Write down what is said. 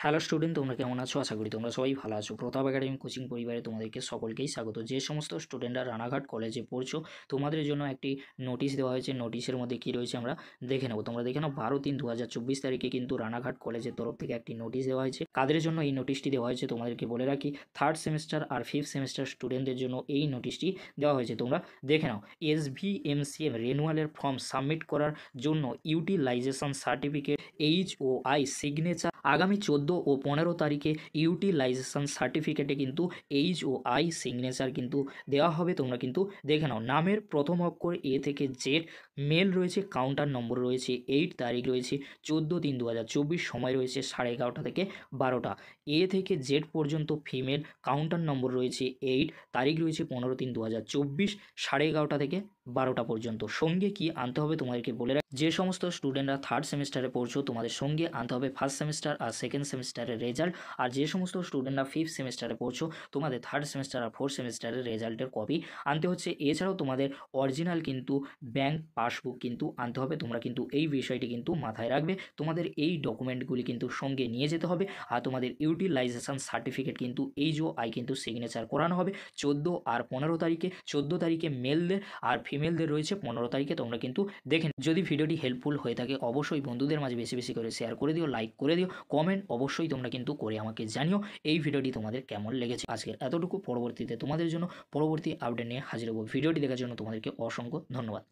Hello student, তোমরা কেমন আছো? আশা করি তোমরা সবাই ভালো আছো। প্রতাপ একাডেমি কোচিং পরিবারে তোমাদেরকে সকলকেই স্বাগত। যে সমস্ত স্টুডেন্টরা রানাঘাট কলেজে পড়ছো, তোমাদের জন্য একটি নোটিশ দেওয়া হয়েছে। নোটিশের মধ্যে কী রয়েছে আমরা দেখে নেবো। তোমরা দেখে নাও, 12/3/2024 তারিখে কিন্তু রানাঘাট কলেজের তরফ থেকে একটি নোটিশ দেওয়া হয়েছে। কাদের জন্য এই নোটিশটি দেওয়া হয়েছে তোমাদেরকে বলে রাখি, থার্ড সেমিস্টার আর ফিফথ সেমিস্টার স্টুডেন্টদের জন্য এই নোটিশটি দেওয়া হয়েছে। তোমরা দেখে নাও, SVMCM রেনুয়ালের ফর্ম সাবমিট করার জন্য ইউটিলাইজেশন সার্টিফিকেট HOI সিগনেচার আগামী 14 ও 15 তারিখে ইউটিলাইজেশন সার্টিফিকেটে কিন্তু HOI সিগনেচার কিন্তু দেওয়া হবে। তোমরা কিন্তু দেখে নাও, নামের প্রথম অক্ষর A থেকে Z, মেল রয়েছে, কাউন্টার নম্বর রয়েছে 8, তারিখ রয়েছে 14/3/2024, সময় রয়েছে 11:30 থেকে 12টা। A থেকে Z পর্যন্ত ফিমেল, কাউন্টার নম্বর রয়েছে 8, তারিখ রয়েছে 15/3/2024, 11:30 থেকে 12টা পর্যন্ত। সঙ্গে কি আনতে হবে তোমাদেরকে বলে রাখি, যে সমস্ত স্টুডেন্টরা থার্ড সেমিস্টারে পড়ছো তোমাদের সঙ্গে আনতে হবে ফার্স্ট সেমিস্টার আর সেকেন্ড সেমিস্টারের রেজাল্ট। আর যে সমস্ত স্টুডেন্টরা ফিফথ সেমিস্টারে পড়ছো তোমাদের থার্ড সেমিস্টার আর ফোর্থ সেমিস্টারের রেজাল্টের কপি আনতে হচ্ছে। এছাড়াও তোমাদের অরিজিনাল কিন্তু ব্যাংক পাসবুক কিন্তু আনতে হবে। তোমরা কিন্তু এই বিষয়টি কিন্তু মাথায় রাখবে। তোমাদের এই ডকুমেন্টগুলি কিন্তু সঙ্গে নিয়ে যেতে হবে। আর তোমাদের ইউটিলাইজেশন সার্টিফিকেট কিন্তু HOI কিন্তু সিগনেচার করানো হবে 14 আর 15 তারিখে। 14 তারিখে মেলদের আর ফিমেলদের রয়েছে 15 তারিখে। তোমরা কিন্তু দেখে যদি ভিডিওটি হেল্পফুল হয়ে থাকে অবশ্যই বন্ধুদের মাঝে বেশি বেশি করে শেয়ার করে দিও, লাইক করে দিও, কমেন্ট অবশ্যই তোমরা কিন্তু করে আমাকে জানিও এই ভিডিওটি তোমাদের কেমন লেগেছে। আজকের এতটুকু, পরবর্তীতে তোমাদের জন্য পরবর্তী আপডেট নিয়ে হাজির হবো। ভিডিওটি দেখার জন্য তোমাদেরকে অসংখ্য ধন্যবাদ।